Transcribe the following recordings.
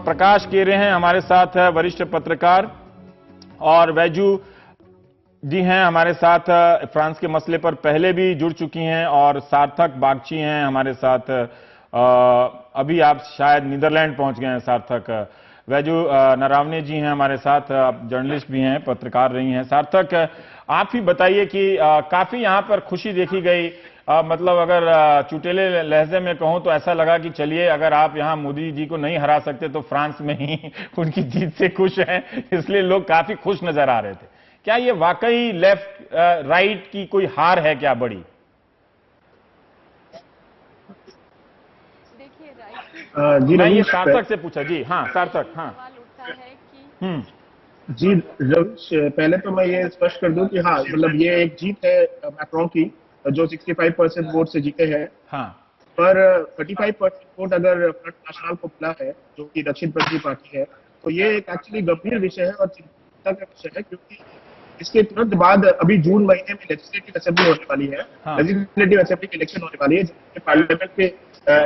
प्रकाश केरे हैं हमारे साथ, वरिष्ठ पत्रकार, और वैजू जी हैं हमारे साथ, फ्रांस के मसले पर पहले भी जुड़ चुकी हैं, और सार्थक बागची हैं हमारे साथ। अभी आप शायद नीदरलैंड पहुंच गए हैं सार्थक। वैजू नरावने जी हैं हमारे साथ, आप जर्नलिस्ट भी हैं, पत्रकार रही हैं। सार्थक, आप ही बताइए कि काफी यहां पर खुशी देखी गई। मतलब अगर चुटेले लहजे में कहूं तो ऐसा लगा कि चलिए, अगर आप यहां मोदी जी को नहीं हरा सकते तो फ्रांस में ही उनकी जीत से खुश हैं, इसलिए लोग काफी खुश नजर आ रहे थे। क्या ये वाकई लेफ्ट राइट की कोई हार है क्या बड़ी? देखिए, जी मैं ये सार्थक से पूछा। जी हाँ सार्थक। हाँ उठता है कि जी रविश, पहले तो मैं ये स्पष्ट कर दूं कि हाँ, मतलब ये एक जीत है मैक्रोन की, जो 65% वोट से जीते हैं। हाँ, पर 35% वोट अगर फ्रंट नेशनल को मिला है, जो कि दक्षिणपंथी पार्टी है, तो ये एक एक्चुअली गंभीर विषय है और चिंता का विषय है, क्योंकि इसके तुरंत बाद अभी जून महीने में लेजिस्लेटिव असेंबली होने वाली है। हाँ। लेजिस्लेटिव असेंबली की इलेक्शन होने वाली है, जिसमें पार्लियामेंट के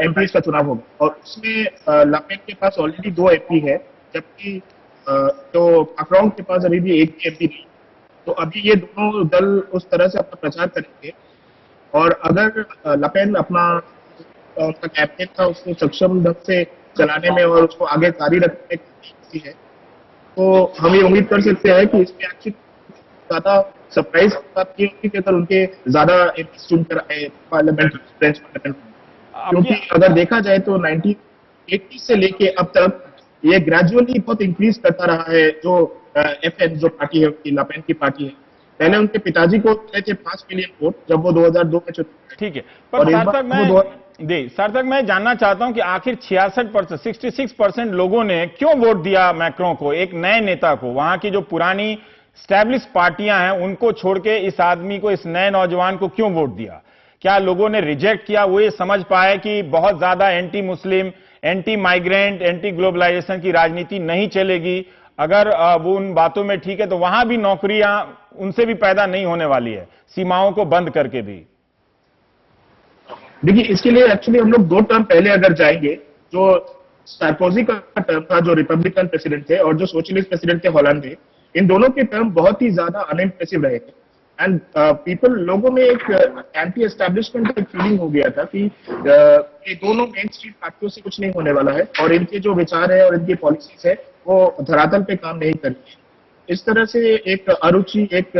एमपीज का चुनाव होगा, और उसमें लापेन के पास ऑलरेडी 2 एमपी है, जबकि तो मैक्रोन के पास अभी भी एक भी एमपी नहीं। तो अभी ये दोनों दल उस तरह से अपना प्रचार करेंगे, और अगर लपेन अपना उनका कैबिनेट था उसको सक्षम ढंग से चलाने में और उसको आगे जारी रखने की है, तो हम ये उम्मीद कर सकते हैं कि इसमें एक्चुअली ज्यादा सरप्राइज बात ये होगी कि अगर उनके ज्यादा एमपी चुनकर आए पार्लियामेंट, फ्रेंच पार्लियामेंट में। क्योंकि अगर देखा जाए तो 1980 से लेके अब तक ये ग्रेजुअली बहुत इंक्रीज करता रहा है। जो एफएन जो पार्टी है, उनकी लापेन की पार्टी है, पहले उनके पिताजी को मिले थे 5 मिलियन वोट जब वो 2002 में चुने। ठीक है, पर सार्थक मैं जानना चाहता हूं कि आखिर 66%, 66% लोगों ने क्यों वोट दिया मैक्रों को, एक नए नेता को? वहां की जो पुरानी स्टैब्लिश पार्टियां हैं उनको छोड़ के इस आदमी को, इस नए नौजवान को क्यों वोट दिया? क्या लोगों ने रिजेक्ट किया? वो ये समझ पाए कि बहुत ज्यादा anti Muslim, anti migrant, anti globalisation की राजनीति नहीं चलेगी? अगर वो उन बातों में ठीक है तो वहां भी नौकरियां उनसे भी पैदा नहीं होने वाली है, सीमाओं को बंद करके भी। देखिए, इसके लिए एक्चुअली हम लोग 2 टर्म पहले अगर जाएंगे, जो सार्कोजी का टर्म था जो रिपब्लिकन प्रेसिडेंट थे, और जो सोशलिस्ट प्रेसिडेंट थे हॉलैंड, इन दोनों के टर्म बहुत ही ज्यादा अनइम्प्रेसिव रहे थे। एंड लोगों में एक एंटी एस्टैब्लिशमेंट एक फीलिंग हो गया था कि ये दोनों मेन स्ट्रीम पार्टियों से कुछ नहीं होने वाला है, और इनके जो विचार है और इनकी पॉलिसीज है वो धरातल पे काम नहीं करती है। इस तरह से एक अरुचि, एक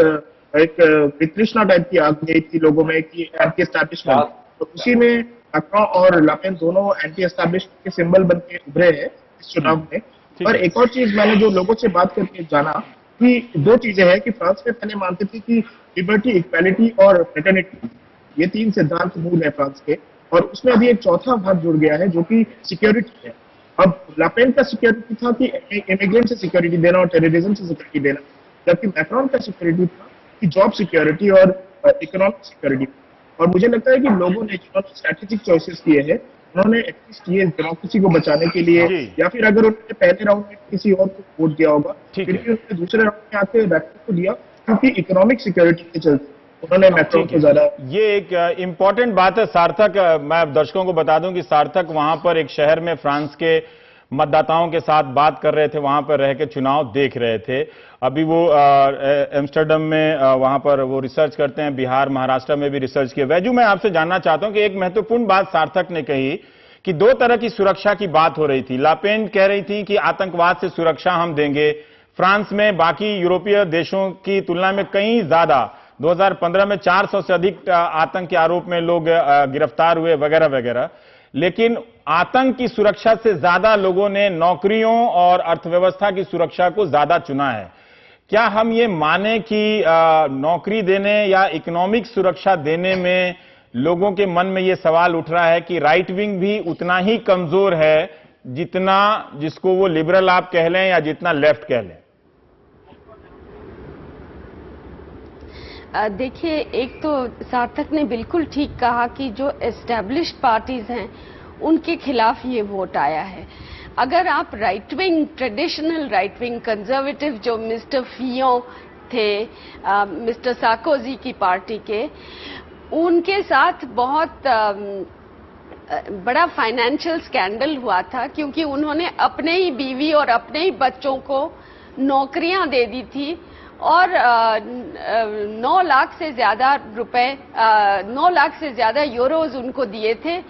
वितृष्णा टाइप की आ गई थी लोगों में कि एंटी एस्टैब्लिशमेंट। तो उसी में मैक्रोन और लापेन दोनों एंटी एस्टैब्लिशमेंट के सिंबल बन के उभरे हैं इस चुनाव में। पर एक और चीज मैंने जो लोगों से बात करके जाना कि 2 चीजें हैं कि फ्रांस में पहले मानते थे कि लिबर्टी, इक्वालिटी और फ्रेटर्निटी, ये 3 सिद्धांत मूल है फ्रांस के, और उसमें अभी एक चौथा भाग जुड़ गया है जो कि सिक्योरिटी है। अब लापेन का सिक्योरिटी था कि इमिग्रेंट से सिक्योरिटी देना और टेररिज्म से सिक्योरिटी देना, जबकि मैक्रोन का सिक्योरिटी था कि जॉब सिक्योरिटी और इकोनॉमिक सिक्योरिटी। और मुझे लगता है कि लोगों ने जिन्होंने स्ट्रैटेजिक चॉइसेस किए हैं, उन्होंने एटलीस्ट ये डेमोक्रेसी को बचाने के लिए, या फिर अगर उन्होंने पहले राउंड में किसी और को वोट दिया होगा, फिर भी उन्होंने दूसरे राउंड में आके मैक्रोन को दिया, क्योंकि इकोनॉमिक सिक्योरिटी के चलते उन्होंने मैक्रोन को ज्यादा। ये एक इंपॉर्टेंट बात है सार्थक। मैं दर्शकों को बता दूं कि सार्थक वहां पर एक शहर में फ्रांस के मतदाताओं के साथ बात कर रहे थे, वहां पर रह के चुनाव देख रहे थे। अभी वो एम्स्टर्डम में वहां पर वो रिसर्च करते हैं, बिहार, महाराष्ट्र में भी रिसर्च किया। वैजू, मैं आपसे जानना चाहता हूं कि एक महत्वपूर्ण बात सार्थक ने कही कि 2 तरह की सुरक्षा की बात हो रही थी। लापेन कह रही थी कि आतंकवाद से सुरक्षा हम देंगे। फ्रांस में बाकी यूरोपीय देशों की तुलना में कहीं ज्यादा 2015 में 400 से अधिक आतंक के आरोप में लोग गिरफ्तार हुए वगैरह वगैरह। लेकिन आतंक की सुरक्षा से ज्यादा लोगों ने नौकरियों और अर्थव्यवस्था की सुरक्षा को ज्यादा चुना है। क्या हम ये माने कि नौकरी देने या इकोनॉमिक सुरक्षा देने में लोगों के मन में ये सवाल उठ रहा है कि राइट विंग भी उतना ही कमजोर है जितना, जिसको वो लिबरल आप कह लें या जितना लेफ्ट कह लें? देखिए, एक तो सार्थक ने बिल्कुल ठीक कहा कि जो एस्टैब्लिश्ड पार्टीज हैं उनके खिलाफ ये वोट आया है। अगर आप right wing, traditional right wing conservative जो मिस्टर फियों थे, मिस्टर सार्कोजी की पार्टी के, उनके साथ बहुत बड़ा फाइनेंशियल स्कैंडल हुआ था, क्योंकि उन्होंने अपने ही बीवी और अपने ही बच्चों को नौकरियां दे दी थी और 9 लाख से ज्यादा रुपए, 9 लाख से ज्यादा यूरोज उनको दिए थे,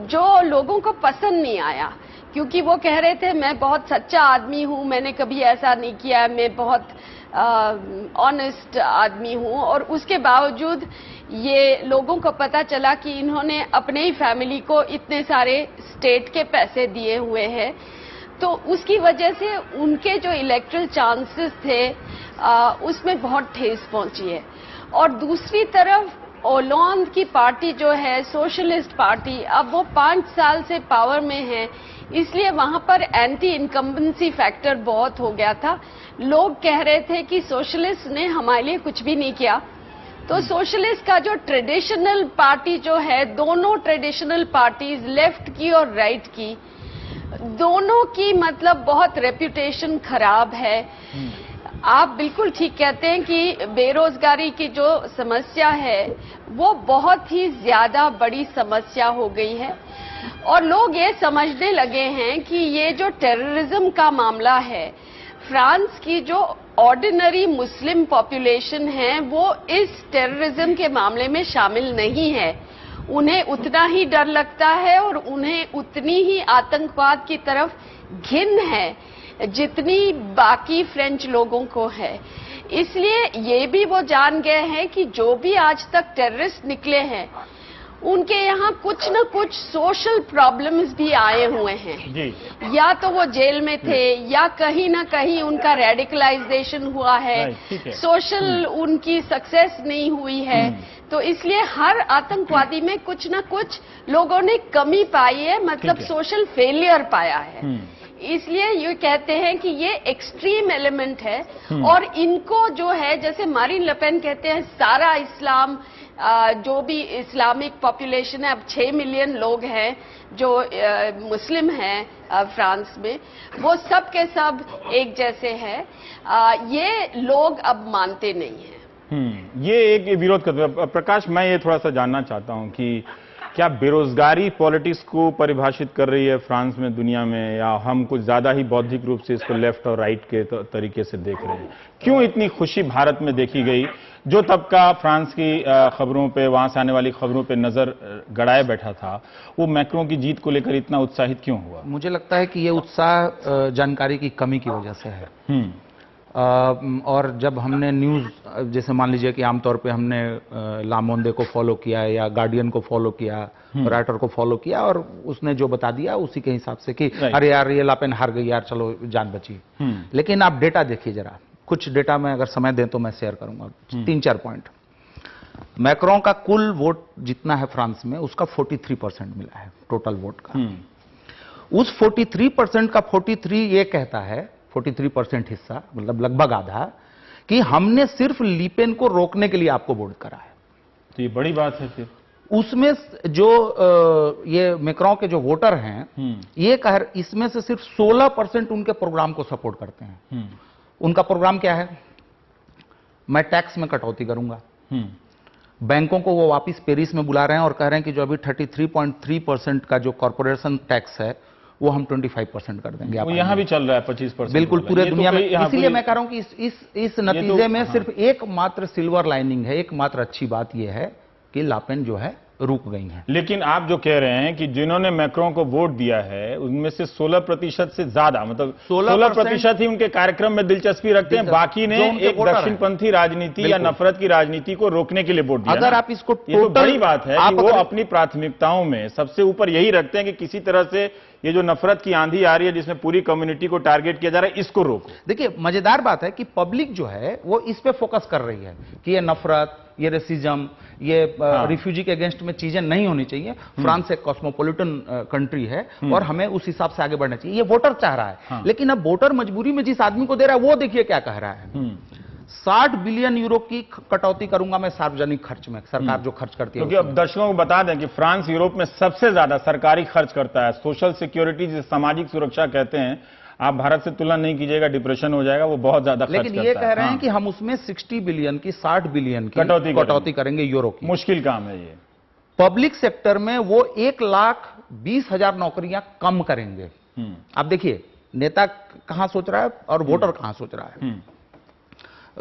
जो लोगों को पसंद नहीं आया, क्योंकि वो कह रहे थे मैं बहुत सच्चा आदमी हूं, मैंने कभी ऐसा नहीं किया, मैं बहुत ऑनेस्ट आदमी हूं। और उसके बावजूद ये लोगों को पता चला कि इन्होंने अपने ही फैमिली को इतने सारे स्टेट के पैसे दिए हुए हैं, तो उसकी वजह से उनके जो इलेक्टरल चांसेस थे उसमें बहुत ठेस पहुंची है। और दूसरी तरफ ओलंद की पार्टी जो है सोशलिस्ट पार्टी, अब वो 5 साल से पावर में है, इसलिए वहां पर एंटी इनकम्बेंसी फैक्टर बहुत हो गया था। लोग कह रहे थे कि सोशलिस्ट ने हमारे लिए कुछ भी नहीं किया। तो सोशलिस्ट का जो ट्रेडिशनल पार्टी जो है, दोनों ट्रेडिशनल पार्टीज लेफ्ट की और राइट की, दोनों की मतलब बहुत रेप्यूटेशन खराब है। आप बिल्कुल ठीक कहते हैं कि बेरोजगारी की जो समस्या है वो बहुत ही ज्यादा बड़ी समस्या हो गई है, और लोग ये समझने लगे हैं कि ये जो टेररिज्म का मामला है, फ्रांस की जो ऑर्डिनरी मुस्लिम पॉपुलेशन है वो इस टेररिज्म के मामले में शामिल नहीं है। उन्हें उतना ही डर लगता है और उन्हें उतनी ही आतंकवाद की तरफ घिन है जितनी बाकी फ्रेंच लोगों को है। इसलिए ये भी वो जान गए हैं कि जो भी आज तक टेररिस्ट निकले हैं उनके यहाँ कुछ न कुछ सोशल प्रॉब्लम्स भी आए हुए हैं जी। या तो वो जेल में थे या कहीं ना कहीं उनका रेडिकलाइजेशन हुआ है, सोशल उनकी सक्सेस नहीं हुई है। तो इसलिए हर आतंकवादी में कुछ न कुछ लोगों ने कमी पाई है, मतलब सोशल फेलियर पाया है। इसलिए ये कहते हैं कि ये एक्सट्रीम एलिमेंट है, और इनको जो है, जैसे मारीन ले पेन कहते हैं, सारा इस्लाम, जो भी इस्लामिक पॉपुलेशन है, अब 6 मिलियन लोग हैं जो मुस्लिम हैं फ्रांस में, वो सब के सब एक जैसे हैं। ये लोग अब मानते नहीं हैं। ये एक विरोध करते हैं। प्रकाश, मैं ये थोड़ा सा जानना चाहता हूं कि क्या बेरोजगारी पॉलिटिक्स को परिभाषित कर रही है फ्रांस में, दुनिया में, या हम कुछ ज्यादा ही बौद्धिक रूप से इसको लेफ्ट और राइट के तरीके से देख रहे हैं? क्यों इतनी खुशी भारत में देखी गई? जो तबका फ्रांस की खबरों पे, वहां से आने वाली खबरों पे नजर गड़ाए बैठा था, वो मैक्रों की जीत को लेकर इतना उत्साहित क्यों हुआ? मुझे लगता है कि ये उत्साह जानकारी की कमी की वजह से है। और जब हमने न्यूज़, जैसे मान लीजिए कि आमतौर पे हमने ला मोंडे को फॉलो किया या गार्डियन को फॉलो किया, राइटर को फॉलो किया, और उसने जो बता दिया उसी के हिसाब से कि अरे यार ये लापेन हार गई यार, चलो जान बची। लेकिन आप डेटा देखिए जरा, कुछ डेटा में अगर समय दें तो मैं शेयर करूंगा 3-4 पॉइंट। मैक्रों का कुल वोट जितना है फ्रांस में, उसका 43% मिला है टोटल वोट का। उस 43% का 43 ये कहता है, 43% हिस्सा, मतलब लगभग आधा, कि हमने सिर्फ लीपेन को रोकने के लिए आपको वोट करा है। तो ये बड़ी बात है। फिर उसमें जो ये मैक्रों के जो वोटर हैं, ये इसमें से सिर्फ 16% उनके प्रोग्राम को सपोर्ट करते हैं। उनका प्रोग्राम क्या है? मैं टैक्स में कटौती करूंगा। बैंकों को वो वापस पेरिस में बुला रहे हैं और कह रहे हैं कि जो अभी 33.3% का जो कॉर्पोरेशन टैक्स है वो हम 25% कर देंगे। वो यहां भी चल रहा है 25%। बिल्कुल पूरे दुनिया में। इसीलिए मैं कह रहा हूं कि इस नतीजे में सिर्फ एकमात्र सिल्वर लाइनिंग है, एकमात्र अच्छी बात यह है कि लापेन जो है रुक गई हैं। लेकिन आप जो कह रहे हैं कि जिन्होंने मैक्रों को वोट दिया है उनमें से 16% से ज्यादा, मतलब 16% ही उनके कार्यक्रम में दिलचस्पी रखते हैं, बाकी ने एक दक्षिणपंथी राजनीति या नफरत की राजनीति को रोकने के लिए वोट दिया। अगर आप इसको ये तो बड़ी बात है कि वो अपनी प्राथमिकताओं में सबसे ऊपर यही रखते हैं कि किसी तरह से ये जो नफरत की आंधी आ रही है जिसमें पूरी कम्युनिटी को टारगेट किया जा रहा है, इसको रोको। देखिए मजेदार बात है कि पब्लिक जो है वो इस पे फोकस कर रही है कि ये नफरत, ये रेसिज्म, ये रिफ्यूजी के अगेंस्ट में चीजें नहीं होनी चाहिए। फ्रांस एक कॉस्मोपॉलिटन कंट्री है और हमें उस हिसाब से आगे बढ़ना चाहिए, ये वोटर चाह रहा है। लेकिन अब वोटर मजबूरी में जिस आदमी को दे रहा है वो देखिए क्या कह रहा है। 60 बिलियन यूरो की कटौती करूंगा मैं सार्वजनिक खर्च में, सरकार जो खर्च करती है। क्योंकि अब दर्शकों को बता दें कि फ्रांस यूरोप में सबसे ज्यादा सरकारी खर्च करता है। सोशल सिक्योरिटी, जिसे सामाजिक सुरक्षा कहते हैं, आप भारत से तुलना नहीं कीजिएगा, डिप्रेशन हो जाएगा, वो बहुत ज्यादा खर्च करता है। लेकिन ये कह रहे हैं कि हम उसमें 60 बिलियन की 60 बिलियन की कटौती करेंगे यूरो की। मुश्किल काम है ये। पब्लिक सेक्टर में वो 1,20,000 नौकरियां कम करेंगे। आप देखिए नेता कहां सोच रहा है और वोटर कहां सोच रहा है।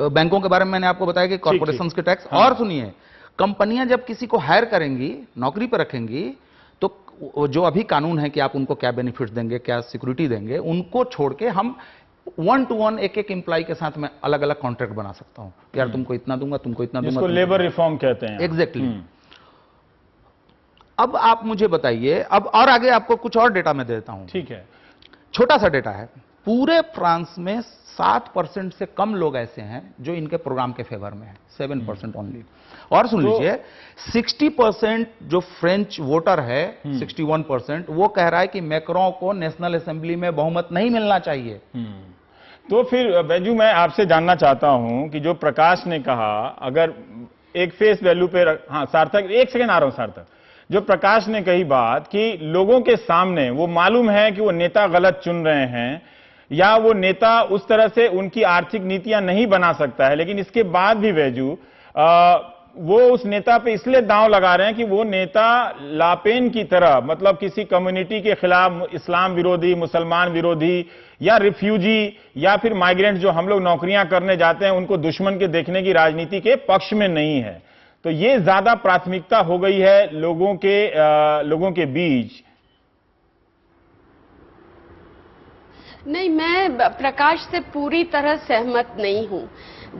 बैंकों के बारे में मैंने आपको बताया कि कॉर्पोरेशन के टैक्स। और सुनिए, कंपनियां जब किसी को हायर करेंगी, नौकरी पर रखेंगी, तो जो अभी कानून है कि आप उनको क्या बेनिफिट्स देंगे, क्या सिक्योरिटी देंगे, उनको छोड़ के हम 1 to 1 एक एम्प्लॉय के साथ मैं अलग अलग कॉन्ट्रैक्ट बना सकता हूं। यार तुमको इतना दूंगा, तुमको इतना दूंगा। इसको लेबर रिफॉर्म कहते हैं। एग्जैक्टली। अब आप मुझे बताइए, अब और आगे आपको कुछ और डेटा मैं देता हूं। ठीक है। छोटा सा डेटा है। पूरे फ्रांस में 7% से कम लोग ऐसे हैं जो इनके प्रोग्राम के फेवर में है, 7% ओनली। और सुन लीजिए, 60% जो फ्रेंच वोटर है, 61%, वो कह रहा है कि मैक्रों को नेशनल असेंबली में बहुमत नहीं मिलना चाहिए। तो फिर बैजू, मैं आपसे जानना चाहता हूं कि जो प्रकाश ने कहा, अगर एक फेस वैल्यू पे हाँ सार्थक, एक सेकेंड आ रहा हूं सार्थक, जो प्रकाश ने कही बात कि लोगों के सामने वो मालूम है कि वो नेता गलत चुन रहे हैं या वो नेता उस तरह से उनकी आर्थिक नीतियां नहीं बना सकता है, लेकिन इसके बाद भी बैजू वो उस नेता पे इसलिए दांव लगा रहे हैं कि वो नेता लापेन की तरह, मतलब किसी कम्युनिटी के खिलाफ, इस्लाम विरोधी, मुसलमान विरोधी या रिफ्यूजी या फिर माइग्रेंट जो हम लोग नौकरियां करने जाते हैं, उनको दुश्मन के देखने की राजनीति के पक्ष में नहीं है। तो ये ज्यादा प्राथमिकता हो गई है लोगों के बीच। नहीं, मैं प्रकाश से पूरी तरह सहमत नहीं हूं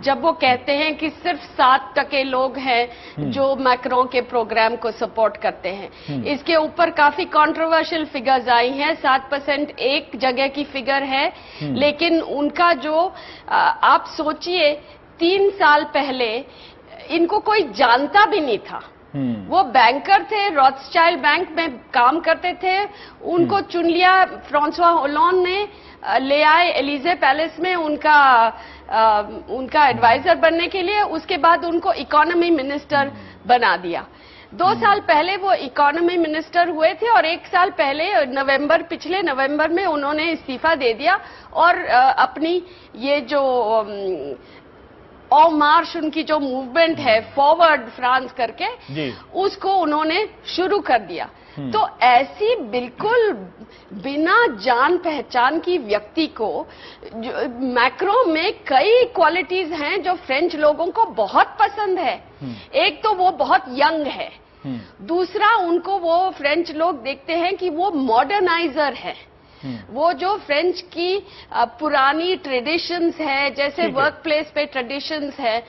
जब वो कहते हैं कि सिर्फ 7% लोग हैं जो मैक्रों के प्रोग्राम को सपोर्ट करते हैं। इसके ऊपर काफी कंट्रोवर्शियल फिगर्स आई हैं। 7% एक जगह की फिगर है, लेकिन उनका जो आप सोचिए 3 साल पहले इनको कोई जानता भी नहीं था। वो बैंकर थे, रॉथस्चाइल्ड बैंक में काम करते थे, उनको चुन लिया फ्रांसवा होलांड ने, ले आए एलिजे पैलेस में उनका एडवाइजर बनने के लिए। उसके बाद उनको इकोनॉमी मिनिस्टर बना दिया। 2 साल पहले वो इकोनॉमी मिनिस्टर हुए थे और 1 साल पहले पिछले नवंबर में उन्होंने इस्तीफा दे दिया और अपनी ये जो ऑन मार्च उनकी जो मूवमेंट है फॉरवर्ड फ्रांस करके, उसको उन्होंने शुरू कर दिया। तो ऐसी बिल्कुल बिना जान पहचान की व्यक्ति को, मैक्रो में कई क्वालिटीज हैं जो फ्रेंच लोगों को बहुत पसंद है। एक तो वो बहुत यंग है, दूसरा उनको वो फ्रेंच लोग देखते हैं कि वो मॉडर्नाइजर है। वो जो फ्रेंच की पुरानी ट्रेडिशंस है, जैसे वर्क प्लेस पे ट्रेडिशंस है,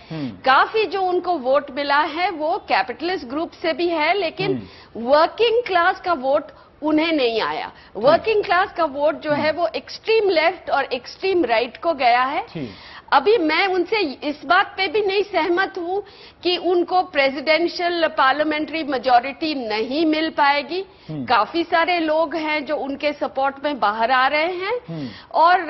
काफी जो उनको वोट मिला है वो कैपिटलिस्ट ग्रुप से भी है, लेकिन वर्किंग क्लास का वोट उन्हें नहीं आया। वर्किंग क्लास का वोट जो है वो एक्सट्रीम लेफ्ट और एक्सट्रीम राइट को गया है। अभी मैं उनसे इस बात पे भी नहीं सहमत हूं कि उनको प्रेसिडेंशियल पार्लियामेंट्री मेजॉरिटी नहीं मिल पाएगी। काफी सारे लोग हैं जो उनके सपोर्ट में बाहर आ रहे हैं और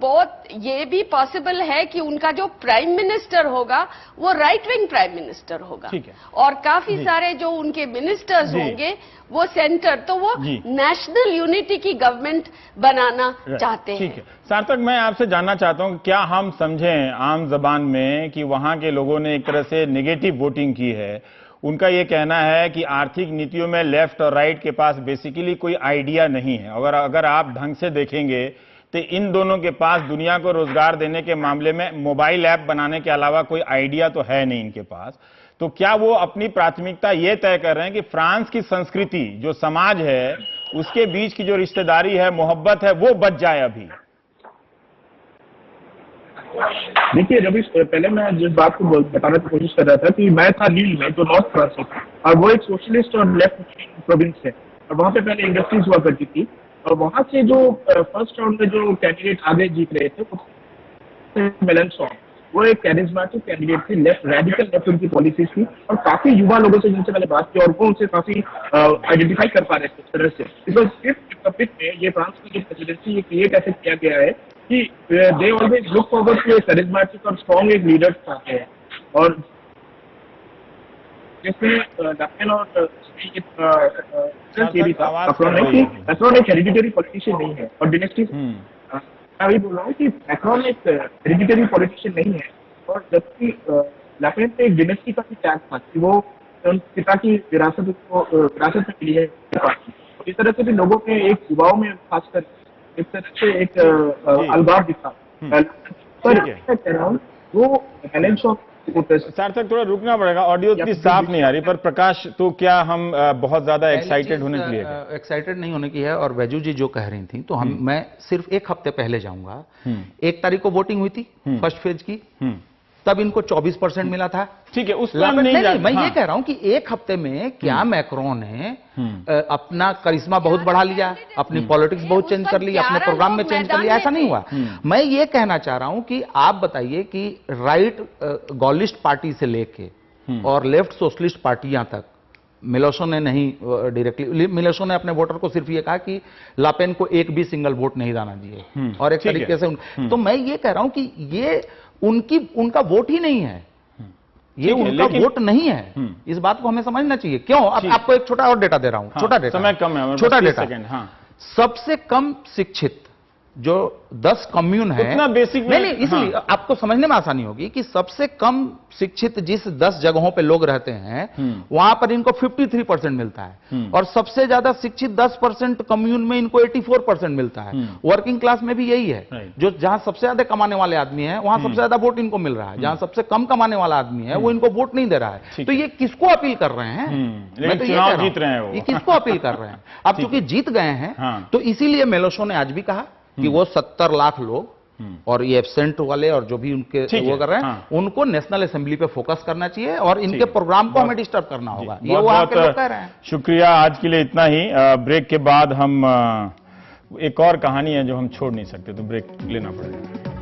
बहुत ये भी पॉसिबल है कि उनका जो प्राइम मिनिस्टर होगा वो राइट विंग प्राइम मिनिस्टर होगा और काफी सारे जो उनके मिनिस्टर्स होंगे वो सेंटर, तो वो नेशनल यूनिटी की गवर्नमेंट बनाना चाहते हैं। ठीक है सार्थक, मैं आपसे जानना चाहता हूं क्या हम समझें आम जबान में कि वहां के लोगों ने एक तरह से नेगेटिव वोटिंग की है। उनका ये कहना है कि आर्थिक नीतियों में लेफ्ट और राइट के पास बेसिकली कोई आइडिया नहीं है। अगर आप ढंग से देखेंगे तो इन दोनों के पास दुनिया को रोजगार देने के मामले में मोबाइल ऐप बनाने के अलावा कोई आइडिया तो है नहीं इनके पास। तो क्या वो अपनी प्राथमिकता ये तय कर रहे हैं कि फ्रांस की संस्कृति जो समाज है उसके बीच की जो रिश्तेदारी है, मोहब्बत है, वो बच जाए अभी? देखिए रवि, पहले मैं जिस बात को बताने की कोशिश कर रहा था कि मैं था लील में, जो नॉर्थ फ्रांस है और वो एक सोशलिस्ट और लेफ्ट प्रोविंस है और वहां पे पहले इंडस्ट्रीज हुआ करती थी और वहां से जो फर्स्ट राउंड में जो कैंडिडेट आगे जीत रहे थे वो मेलेनचॉन, वो एक कैरिज्मेटिक कैंडिडेट थे, लेफ्ट रेडिकल लेफ्ट उनकी पॉलिसीज थी और काफी युवा लोगों से जिनसे मैंने बात की और वो उनसे काफी आइडेंटिफाई कर पा रहे थे इस तरह से। बिकॉज इफ रिपब्लिक में ये फ्रांस की जो प्रेसिडेंसी ये क्रिएट ऐसे किया गया है कि they always look forward to a charismatic और स्ट्रॉन्ग एक लीडर चाहते हैं, और जिसमें लपेन और मैक्रोन एक हेरिडिटरी पॉलिटिशियन नहीं है, और डिनेस्टी मैं वही बोल रहा हूँ कि मैक्रोन एक हेरिडिटरी पॉलिटिशियन नहीं है, और जबकि लपेन पे एक डिनेस्टी का भी टैग था कि वो पिता की विरासत में मिली है पार्टी। इस तरह से भी लोगों में एक युवाओं में खासकर इस तरह से एक अलगाव दिखा। पर मैं कह रहा हूँ वो बैलेंस ऑफ सार्थक थोड़ा रुकना पड़ेगा, ऑडियो इतनी साफ नहीं आ रही। पर प्रकाश, तो क्या हम बहुत ज्यादा एक्साइटेड होने के लिए? एक्साइटेड नहीं होने की है। और वैजू जी जो कह रही थी, तो मैं सिर्फ एक हफ्ते पहले जाऊंगा। 1 तारीख को वोटिंग हुई थी फर्स्ट फेज की, तब इनको 24% मिला था। ठीक है, उस पर नहीं, मैं ये कह रहा हूं कि एक हफ्ते में क्या मैक्रोन ने अपना करिश्मा बहुत बढ़ा लिया, अपनी पॉलिटिक्स बहुत चेंज कर ली, अपने प्रोग्राम में चेंज कर लिया? ऐसा नहीं हुआ। मैं ये कहना चाह रहा हूं कि आप बताइए कि राइट गॉलिस्ट पार्टी से लेके और लेफ्ट सोशलिस्ट पार्टियां तक, मिलोशो ने नहीं डायरेक्टली, मिलोशो ने अपने वोटर को सिर्फ ये कहा कि लापेन को एक भी सिंगल वोट नहीं जाना दिए, और एक तरीके से तो मैं ये कह रहा हूं कि ये उनका वोट ही नहीं है, ये उनका वोट नहीं है। इस बात को हमें समझना चाहिए। क्यों? आपको एक छोटा और डेटा दे रहा हूं। छोटा डेटा, समय कम है, छोटा डेटा। सबसे कम शिक्षित जो 10 कम्यून है, उतना बेसिक नहीं, इसलिए आपको समझने में आसानी होगी कि सबसे कम शिक्षित जिस 10 जगहों पे लोग रहते हैं, वहां पर इनको 53% मिलता है, और सबसे ज्यादा शिक्षित 10% कम्यून में इनको 84% मिलता है। वर्किंग क्लास में भी यही है, जो जहां सबसे ज्यादा कमाने वाले आदमी हैं वहां सबसे ज्यादा वोट इनको मिल रहा है, जहां सबसे कम कमाने वाला आदमी है वो इनको वोट नहीं दे रहा है। तो ये किसको अपील कर रहे हैं? मैं तो चुनाव जीत रहे हैं, ये किसको अपील कर रहे हैं? अब चूंकि जीत गए हैं, तो इसीलिए मेलोशो ने आज भी कहा कि वो 70 लाख लोग और ये एब्सेंट वाले और जो भी उनके वो कर रहे हैं, उनको नेशनल असेंबली पे फोकस करना चाहिए, और इनके प्रोग्राम को हमें डिस्टर्ब करना होगा। ये वो आपके लोग कह रहे हैं। शुक्रिया, आज के लिए इतना ही। ब्रेक के बाद हम एक और कहानी है जो हम छोड़ नहीं सकते, तो ब्रेक लेना पड़ेगा।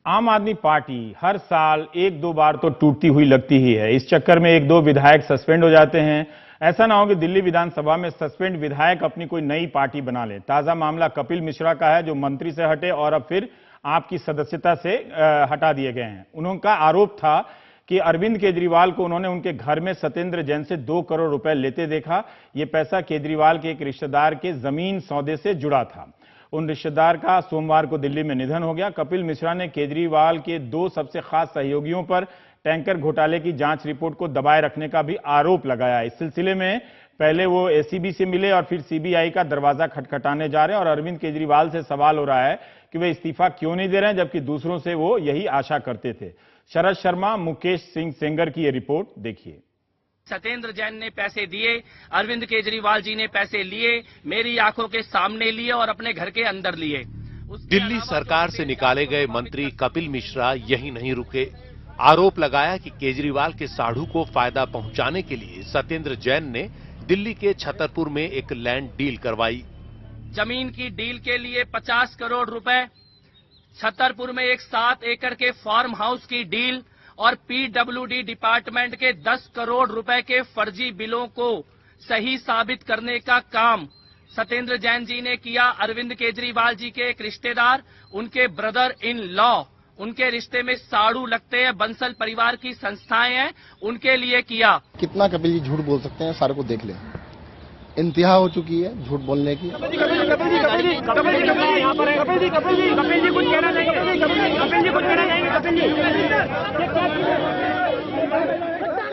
आम आदमी पार्टी हर साल 1-2 बार तो टूटती हुई लगती ही है। इस चक्कर में 1-2 विधायक सस्पेंड हो जाते हैं। ऐसा ना हो कि दिल्ली विधानसभा में सस्पेंड विधायक अपनी कोई नई पार्टी बना ले। ताजा मामला कपिल मिश्रा का है, जो मंत्री से हटे और अब फिर आपकी सदस्यता से हटा दिए गए हैं। उनका आरोप था कि अरविंद केजरीवाल को उन्होंने उनके घर में सत्येंद्र जैन से 2 करोड़ रुपए लेते देखा। यह पैसा केजरीवाल के एक रिश्तेदार के जमीन सौदे से जुड़ा था। उन रिश्तेदार का सोमवार को दिल्ली में निधन हो गया। कपिल मिश्रा ने केजरीवाल के 2 सबसे खास सहयोगियों पर टैंकर घोटाले की जांच रिपोर्ट को दबाए रखने का भी आरोप लगाया। इस सिलसिले में पहले वो एसीबी से मिले और फिर सीबीआई का दरवाजा खटखटाने जा रहे हैं, और अरविंद केजरीवाल से सवाल हो रहा है कि वे इस्तीफा क्यों नहीं दे रहे हैं, जबकि दूसरों से वो यही आशा करते थे। शरद शर्मा, मुकेश सिंह सेंगर की ये रिपोर्ट देखिए। सत्येंद्र जैन ने पैसे दिए, अरविंद केजरीवाल जी ने पैसे लिए, मेरी आंखों के सामने लिए और अपने घर के अंदर लिए। दिल्ली सरकार से निकाले गए मंत्री कपिल मिश्रा यही नहीं रुके। आरोप लगाया कि केजरीवाल के साढ़ू को फायदा पहुंचाने के लिए सत्येंद्र जैन ने दिल्ली के छतरपुर में एक लैंड डील करवाई। जमीन की डील के लिए 50 करोड़ रुपए, छतरपुर में एक 7 एकड़ के फार्म हाउस की डील और पीडब्ल्यूडी डिपार्टमेंट के 10 करोड़ रुपए के फर्जी बिलों को सही साबित करने का काम सत्येंद्र जैन जी ने किया। अरविंद केजरीवाल जी के एक रिश्तेदार, उनके ब्रदर इन लॉ, उनके रिश्ते में साड़ू लगते हैं, बंसल परिवार की संस्थाएं हैं, उनके लिए किया। कितना कपिल जी झूठ बोल सकते हैं, सारे को देख ले। इंतहा हो चुकी है झूठ बोलने की।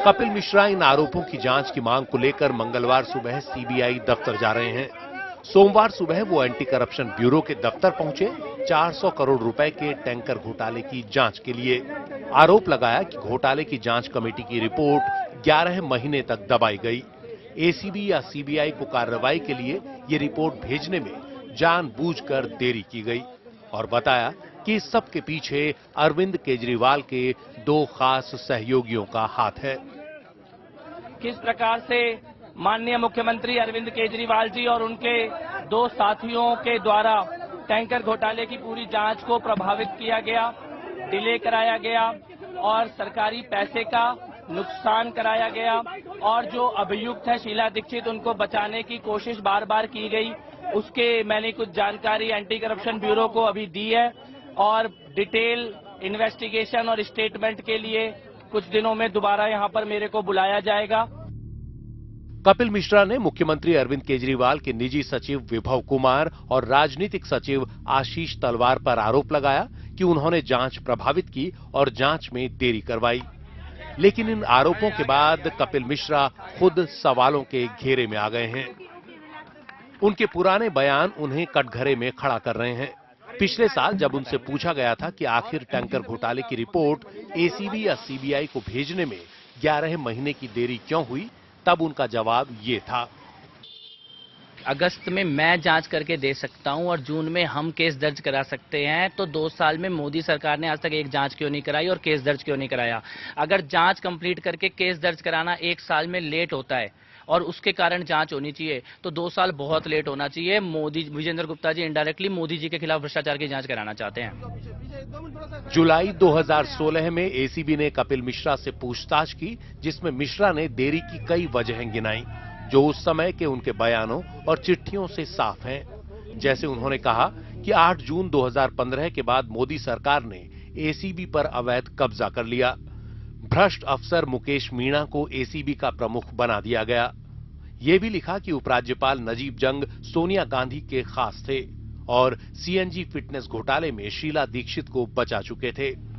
कपिल मिश्रा इन आरोपों की जांच की मांग को लेकर मंगलवार सुबह सीबीआई दफ्तर जा रहे हैं। सोमवार सुबह वो एंटी करप्शन ब्यूरो के दफ्तर पहुंचे 400 करोड़ रुपए के टैंकर घोटाले की जांच के लिए। आरोप लगाया कि घोटाले की जांच कमेटी की रिपोर्ट 11 महीने तक दबाई गई। एसीबी या सीबीआई को कार्रवाई के लिए ये रिपोर्ट भेजने में जानबूझकर देरी की गई, और बताया कि इस सब के पीछे अरविंद केजरीवाल के 2 खास सहयोगियों का हाथ है। किस प्रकार से माननीय मुख्यमंत्री अरविंद केजरीवाल जी और उनके 2 साथियों के द्वारा टैंकर घोटाले की पूरी जांच को प्रभावित किया गया, डिले कराया गया और सरकारी पैसे का नुकसान कराया गया और जो अभियुक्त है शीला दीक्षित उनको बचाने की कोशिश बार बार की गई। उसके मैंने कुछ जानकारी एंटी करप्शन ब्यूरो को अभी दी है और डिटेल इन्वेस्टिगेशन और स्टेटमेंट के लिए कुछ दिनों में दोबारा यहां पर मेरे को बुलाया जाएगा। कपिल मिश्रा ने मुख्यमंत्री अरविंद केजरीवाल के निजी सचिव विभव कुमार और राजनीतिक सचिव आशीष तलवार पर आरोप लगाया कि उन्होंने जांच प्रभावित की और जांच में देरी करवाई। लेकिन इन आरोपों के बाद कपिल मिश्रा खुद सवालों के घेरे में आ गए हैं। उनके पुराने बयान उन्हें कटघरे में खड़ा कर रहे हैं। पिछले साल जब उनसे पूछा गया था कि आखिर टैंकर घोटाले की रिपोर्ट एसीबी या सीबीआई को भेजने में 11 महीने की देरी क्यों हुई, तब उनका जवाब ये था। अगस्त में मैं जांच करके दे सकता हूं और जून में हम केस दर्ज करा सकते हैं, तो 2 साल में मोदी सरकार ने आज तक एक जांच क्यों नहीं कराई और केस दर्ज क्यों नहीं कराया? अगर जांच कंप्लीट करके केस दर्ज कराना 1 साल में लेट होता है और उसके कारण जांच होनी चाहिए, तो 2 साल बहुत लेट होना चाहिए। मोदी विजेंद्र गुप्ता जी इनडायरेक्टली मोदी जी के खिलाफ भ्रष्टाचार की जांच कराना चाहते हैं। जुलाई 2016 में एसीबी ने कपिल मिश्रा से पूछताछ की, जिसमें मिश्रा ने देरी की कई वजहें गिनाई जो उस समय के उनके बयानों और चिट्ठियों से साफ हैं। जैसे उन्होंने कहा कि 8 जून 2015 के बाद मोदी सरकार ने एसीबी पर अवैध कब्जा कर लिया। भ्रष्ट अफसर मुकेश मीणा को एसीबी का प्रमुख बना दिया गया। यह भी लिखा कि उपराज्यपाल नजीब जंग सोनिया गांधी के खास थे और सीएनजी फिटनेस घोटाले में शीला दीक्षित को बचा चुके थे।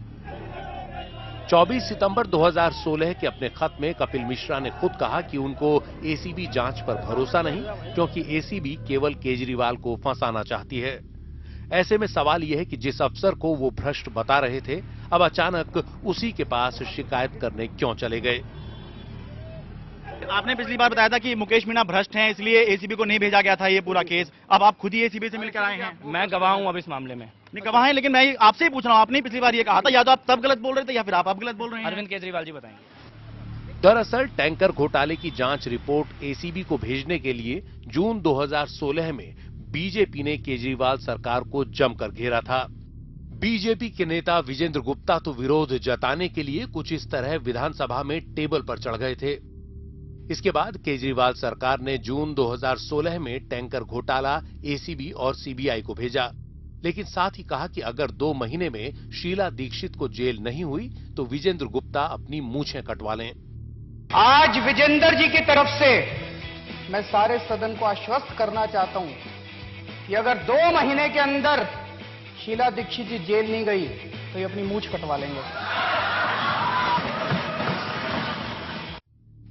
24 सितंबर 2016 के अपने खत में कपिल मिश्रा ने खुद कहा कि उनको एसीबी जांच पर भरोसा नहीं, क्योंकि एसीबी केवल केजरीवाल को फंसाना चाहती है। ऐसे में सवाल यह है कि जिस अफसर को वो भ्रष्ट बता रहे थे, अब अचानक उसी के पास शिकायत करने क्यों चले गए? आपने पिछली बार बताया था कि मुकेश मीणा भ्रष्ट हैं, इसलिए एसीबी को नहीं भेजा गया था ये पूरा केस। अब आप खुद ही एसीबी से मिलकर आए हैं। मैं गवाह हूं अब इस मामले में। नहीं गवाह हैं, लेकिन मैं आपसे ही पूछ रहा हूं, आपने पिछली बार ये कहा था, या तो आप तब गलत बोल रहे थे या फिर आप गलत बोल रहे हैं। अरविंद केजरीवाल जी बताएंगे। दरअसल टैंकर घोटाले की जांच रिपोर्ट एसीबी को भेजने के लिए जून 2016 में बीजेपी ने केजरीवाल सरकार को जमकर घेरा था। बीजेपी के नेता विजेंद्र गुप्ता तो विरोध जताने के लिए कुछ इस तरह विधानसभा में टेबल पर चढ़ गए थे। इसके बाद केजरीवाल सरकार ने जून 2016 में टैंकर घोटाला एसीबी और सीबीआई को भेजा, लेकिन साथ ही कहा कि अगर 2 महीने में शीला दीक्षित को जेल नहीं हुई तो विजेंद्र गुप्ता अपनी मूंछें कटवा लें। आज विजेंद्र जी की तरफ से मैं सारे सदन को आश्वस्त करना चाहता हूं कि अगर 2 महीने के अंदर शीला दीक्षित जी जेल नहीं गई तो ये अपनी मूंछ कटवा लेंगे।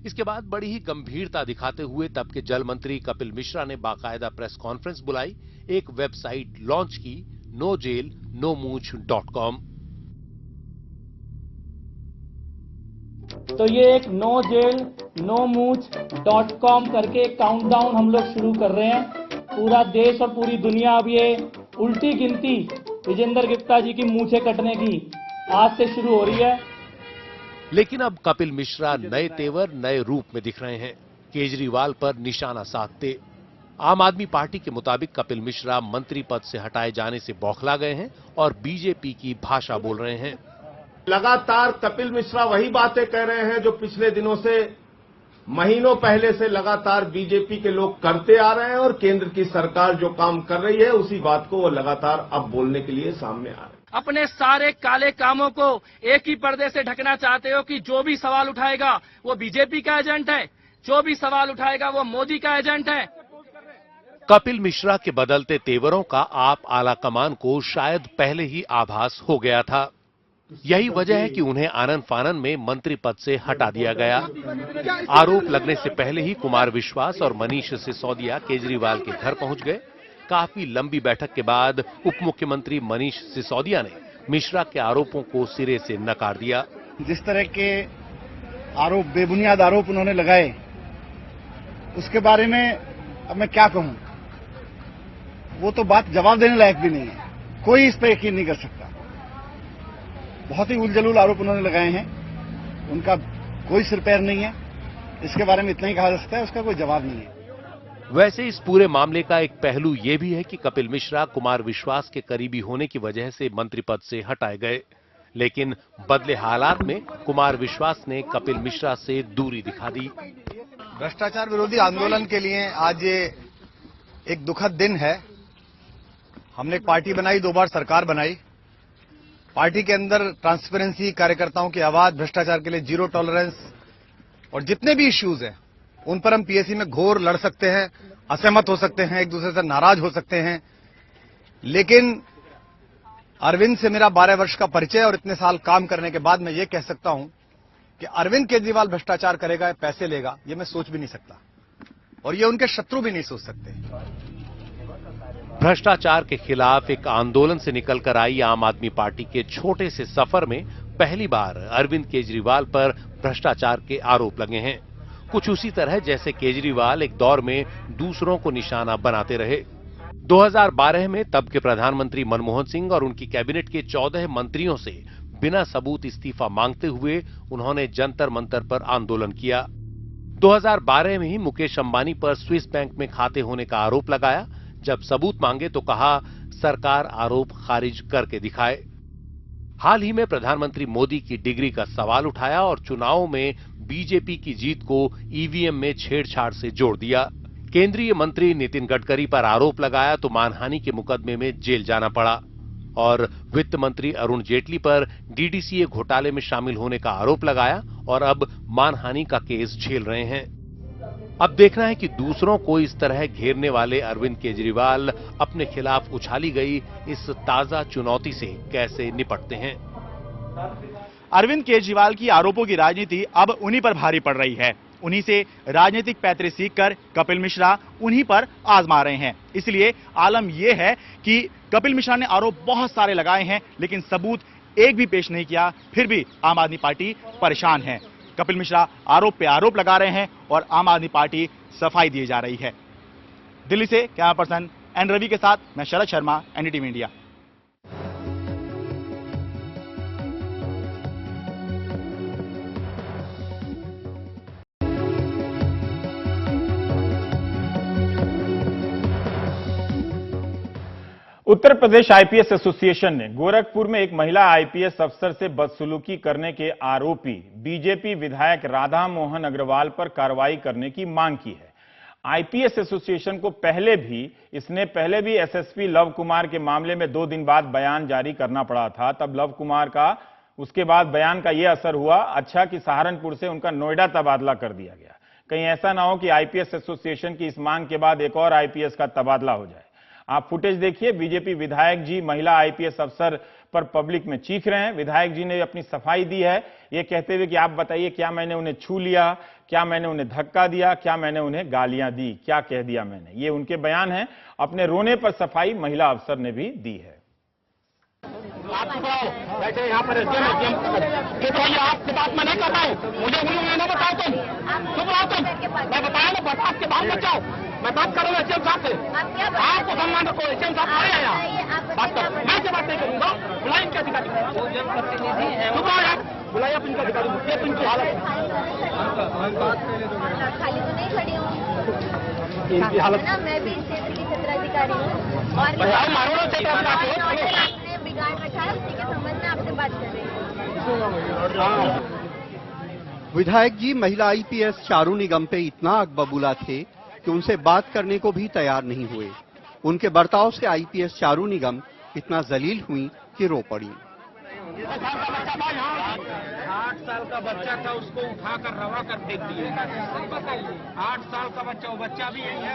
इसके बाद बड़ी ही गंभीरता दिखाते हुए तब के जल मंत्री कपिल मिश्रा ने बाकायदा प्रेस कॉन्फ्रेंस बुलाई, एक वेबसाइट लॉन्च की, nojailnomooch.com। तो ये एक nojailnomooch.com करके काउंटडाउन हम लोग शुरू कर रहे हैं। पूरा देश और पूरी दुनिया अब ये उल्टी गिनती विजेंद्र गुप्ता जी की मूंछें कटने की आज से शुरू हो रही है। लेकिन अब कपिल मिश्रा नए तेवर नए रूप में दिख रहे हैं, केजरीवाल पर निशाना साधते। आम आदमी पार्टी के मुताबिक कपिल मिश्रा मंत्री पद से हटाए जाने से बौखला गए हैं और बीजेपी की भाषा बोल रहे हैं। लगातार कपिल मिश्रा वही बातें कह रहे हैं जो पिछले दिनों से, महीनों पहले से लगातार बीजेपी के लोग करते आ रहे हैं और केंद्र की सरकार जो काम कर रही है उसी बात को वो लगातार अब बोलने के लिए सामने आ रहे हैं। अपने सारे काले कामों को एक ही पर्दे से ढकना चाहते हो कि जो भी सवाल उठाएगा वो बीजेपी का एजेंट है, जो भी सवाल उठाएगा वो मोदी का एजेंट है। कपिल मिश्रा के बदलते तेवरों का आप आला कमान को शायद पहले ही आभास हो गया था। यही वजह है कि उन्हें आनन फानन में मंत्री पद से हटा दिया गया। आरोप लगने से पहले ही कुमार विश्वास और मनीष सिसोदिया केजरीवाल के घर पहुंच गए। काफी लंबी बैठक के बाद उप मुख्यमंत्री मनीष सिसोदिया ने मिश्रा के आरोपों को सिरे से नकार दिया। जिस तरह के आरोप, बेबुनियाद आरोप उन्होंने लगाए, उसके बारे में अब मैं क्या कहूं, वो तो बात जवाब देने लायक भी नहीं है। कोई इस पर यकीन नहीं कर सकता। बहुत ही उलझलूल आरोप उन्होंने लगाए हैं, उनका कोई सिर पैर नहीं है। इसके बारे में इतना ही कहा जा सकता है, उसका कोई जवाब नहीं है। वैसे इस पूरे मामले का एक पहलू यह भी है कि कपिल मिश्रा कुमार विश्वास के करीबी होने की वजह से मंत्री पद से हटाए गए। लेकिन बदले हालात में कुमार विश्वास ने कपिल मिश्रा से दूरी दिखा दी। भ्रष्टाचार विरोधी आंदोलन के लिए आज ये एक दुखद दिन है। हमने एक पार्टी बनाई, 2 बार सरकार बनाई। पार्टी के अंदर ट्रांसपेरेंसी, कार्यकर्ताओं की आवाज, भ्रष्टाचार के लिए जीरो टॉलरेंस और जितने भी इश्यूज हैं उन पर हम पीएसी में घोर लड़ सकते हैं, असहमत हो सकते हैं, एक दूसरे से नाराज हो सकते हैं, लेकिन अरविंद से मेरा 12 वर्ष का परिचय और इतने साल काम करने के बाद मैं ये कह सकता हूं कि अरविंद केजरीवाल भ्रष्टाचार करेगा, पैसे लेगा, ये मैं सोच भी नहीं सकता और ये उनके शत्रु भी नहीं सोच सकते। भ्रष्टाचार के खिलाफ एक आंदोलन से निकलकर आई आम आदमी पार्टी के छोटे से सफर में पहली बार अरविंद केजरीवाल पर भ्रष्टाचार के आरोप लगे हैं। कुछ उसी तरह जैसे केजरीवाल एक दौर में दूसरों को निशाना बनाते रहे। 2012 में तब के प्रधानमंत्री मनमोहन सिंह और उनकी कैबिनेट के 14 मंत्रियों से बिना सबूत इस्तीफा मांगते हुए उन्होंने जंतर मंतर पर आंदोलन किया। 2012 में ही मुकेश अंबानी पर स्विस बैंक में खाते होने का आरोप लगाया। जब सबूत मांगे तो कहा सरकार आरोप खारिज करके दिखाए। हाल ही में प्रधानमंत्री मोदी की डिग्री का सवाल उठाया और चुनावों में बीजेपी की जीत को ईवीएम में छेड़छाड़ से जोड़ दिया। केंद्रीय मंत्री नितिन गडकरी पर आरोप लगाया तो मानहानि के मुकदमे में जेल जाना पड़ा और वित्त मंत्री अरुण जेटली पर डीडीसीए घोटाले में शामिल होने का आरोप लगाया और अब मानहानि का केस झेल रहे हैं। अब देखना है कि दूसरों को इस तरह घेरने वाले अरविंद केजरीवाल अपने खिलाफ उछाली गई इस ताजा चुनौती से कैसे निपटते हैं। अरविंद केजरीवाल की आरोपों की राजनीति अब उन्हीं पर भारी पड़ रही है। उन्हीं से राजनीतिक पैतरे सीखकर कपिल मिश्रा उन्हीं पर आजमा रहे हैं। इसलिए आलम यह है कि कपिल मिश्रा ने आरोप बहुत सारे लगाए हैं लेकिन सबूत एक भी पेश नहीं किया, फिर भी आम आदमी पार्टी परेशान है। कपिल मिश्रा आरोप पे आरोप लगा रहे हैं और आम आदमी पार्टी सफाई दिए जा रही है। दिल्ली से कैमरा पर्सन एन रवि के साथ मैं Sharad Sharma, NDTV India. Uttar Pradesh IPS association ने गोरखपुर में एक महिला आईपीएस अफसर से बदसलूकी करने के आरोपी बीजेपी विधायक राधा मोहन अग्रवाल पर कार्रवाई करने की मांग की है। आईपीएस एसोसिएशन को इसने पहले भी एसएसपी लव कुमार के मामले में 2 दिन बाद बयान जारी करना पड़ा था। तब लव कुमार का उसके बाद बयान का यह असर हुआ अच्छा कि सहारनपुर से उनका नोएडा तबादला कर दिया गया। कहीं ऐसा ना हो कि आईपीएस एसोसिएशन की इस मांग के बाद एक और आईपीएस का तबादला हो जाए। आप फुटेज देखिए। बीजेपी विधायक जी महिला आईपीएस अफसर पर पब्लिक में चीख रहे हैं। विधायक जी ने अपनी सफाई दी है ये कहते हुए कि आप बताइए क्या मैंने उन्हें छू लिया, क्या मैंने उन्हें धक्का दिया, क्या मैंने उन्हें गालियां दी, क्या कह दिया मैंने। ये उनके बयान हैं। अपने रोने पर सफाई महिला अफसर ने भी दी है। बैठे यहाँ पर आपकी बात मैं नहीं कर रहा हूँ, मुझे नहीं बताओ तुम चुप रहो तुम। मैं बताया ना बता के बाद मत जाओ। मैं बात करूंगा एसएम साहब से। आपको सम्मान रखो। एसएम साहब आए यहाँ बात करो। मैं से बात नहीं करूंगा। बुलाए इनके अधिकारी। चुप रहो यार। बुलाइए आप इनके अधिकारी। ये तो इनकी हालत खाली तो नहीं खड़ी हूँ। इनकी हालत मैं भी इस क्षेत्र की क्षेत्राधिकारी हूँ और आपने बिगाड़ रखा है उसी के संबंध में आपसे बात कर रही हूँ। विधायक जी महिला आईपीएस चारू निगम पे इतना अकबबूला थे कि उनसे बात करने को भी तैयार नहीं हुए। उनके बर्ताव से आईपीएस चारू निगम इतना जलील हुई कि रो पड़ी। 8 साल का बच्चा था, उसको उठाकर रवा कर फेंक दिए। 8 साल का बच्चा, वो बच्चा भी यही है।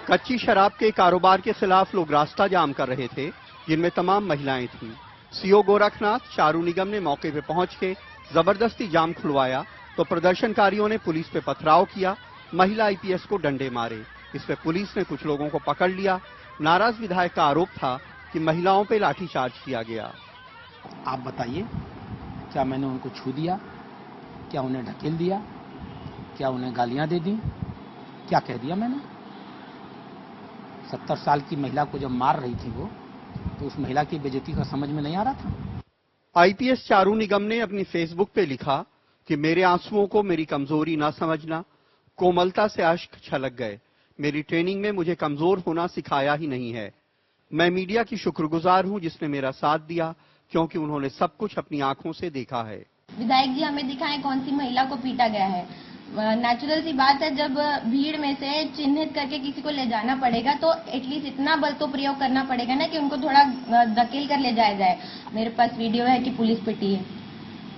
कच्ची शराब के कारोबार के खिलाफ लोग रास्ता जाम कर रहे थे जिनमें तमाम महिलाएं थीं। सीओ गोरखनाथ चारू निगम ने मौके पे पहुंच के जबरदस्ती जाम खुलवाया तो प्रदर्शनकारियों ने पुलिस पे पथराव किया। महिला आईपीएस को डंडे मारे। इस पे पुलिस ने कुछ लोगों को पकड़ लिया। नाराज विधायक का आरोप था कि महिलाओं पे लाठीचार्ज किया गया। आप बताइए क्या मैंने उनको छू दिया, क्या उन्हें ढकेल दिया, क्या उन्हें गालियां दे दी, क्या कह दिया मैंने? 70 साल की महिला को जब मार रही थी वो, तो उस महिला की बेइज्जती का समझ में नहीं आ रहा था। आईपीएस चारू निगम ने अपनी फेसबुक पे लिखा कि मेरे आंसुओं को मेरी कमजोरी ना समझना, कोमलता से अश्क छलक गए। मेरी ट्रेनिंग में मुझे कमजोर होना सिखाया ही नहीं है। मैं मीडिया की शुक्रगुजार हूं जिसने मेरा साथ दिया, क्योंकि उन्होंने सब कुछ अपनी आंखों से देखा है। विधायक जी हमें दिखाएं कौन सी महिला को पीटा गया है। नेचुरल सी बात है, जब भीड़ में से चिन्हित करके किसी को ले जाना पड़ेगा तो एटलीस्ट इतना बल तो प्रयोग करना पड़ेगा ना कि उनको थोड़ा धकेल कर ले जाया जाए। मेरे पास वीडियो है कि पुलिस पिटी है,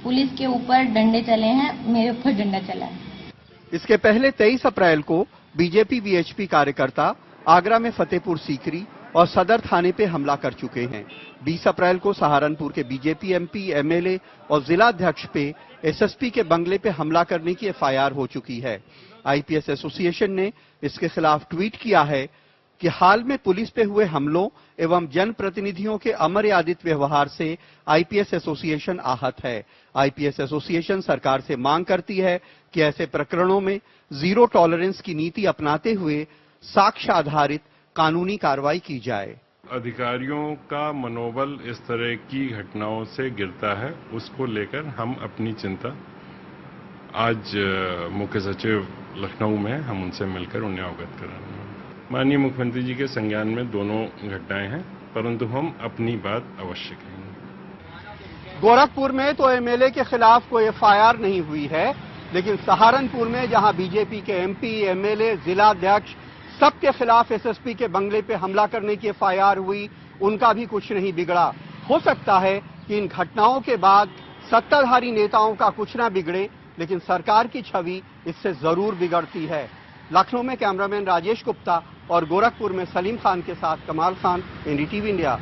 पुलिस के ऊपर डंडे चले हैं, मेरे ऊपर डंडा चला है। इसके पहले 23 अप्रैल को बीजेपी वीएचपी कार्यकर्ता आगरा में फतेहपुर सीकरी और सदर थाने पे हमला कर चुके हैं। 20 अप्रैल को सहारनपुर के बीजेपी एमपी, एमएलए और जिलाध्यक्ष पे एसएसपी के बंगले पे हमला करने की एफआईआर हो चुकी है। आईपीएस एसोसिएशन ने इसके खिलाफ ट्वीट किया है कि हाल में पुलिस पे हुए हमलों एवं जनप्रतिनिधियों के अमर्यादित व्यवहार से आईपीएस एसोसिएशन आहत है। आईपीएस एसोसिएशन सरकार से मांग करती है कि ऐसे प्रकरणों में जीरो टॉलरेंस की नीति अपनाते हुए साक्ष्य आधारित कानूनी कार्रवाई की जाए। अधिकारियों का मनोबल इस तरह की घटनाओं से गिरता है, उसको लेकर हम अपनी चिंता आज मुख्य सचिव लखनऊ में हम उनसे मिलकर उन्हें अवगत कराएंगे। माननीय मुख्यमंत्री जी के संज्ञान में दोनों घटनाएं हैं, परंतु हम अपनी बात अवश्य कहेंगे। गोरखपुर में तो एमएलए के खिलाफ कोई एफआईआर नहीं हुई है, लेकिन सहारनपुर में जहां बीजेपी के एमपी, एमएलए, जिलाध्यक्ष सबके खिलाफ एसएसपी के बंगले पे हमला करने की एफआईआर हुई, उनका भी कुछ नहीं बिगड़ा। हो सकता है कि इन घटनाओं के बाद सत्ताधारी नेताओं का कुछ ना बिगड़े, लेकिन सरकार की छवि इससे जरूर बिगड़ती है। लखनऊ में कैमरामैन राजेश गुप्ता और गोरखपुर में सलीम खान के साथ कमाल खान, एनडीटीवी इंडिया।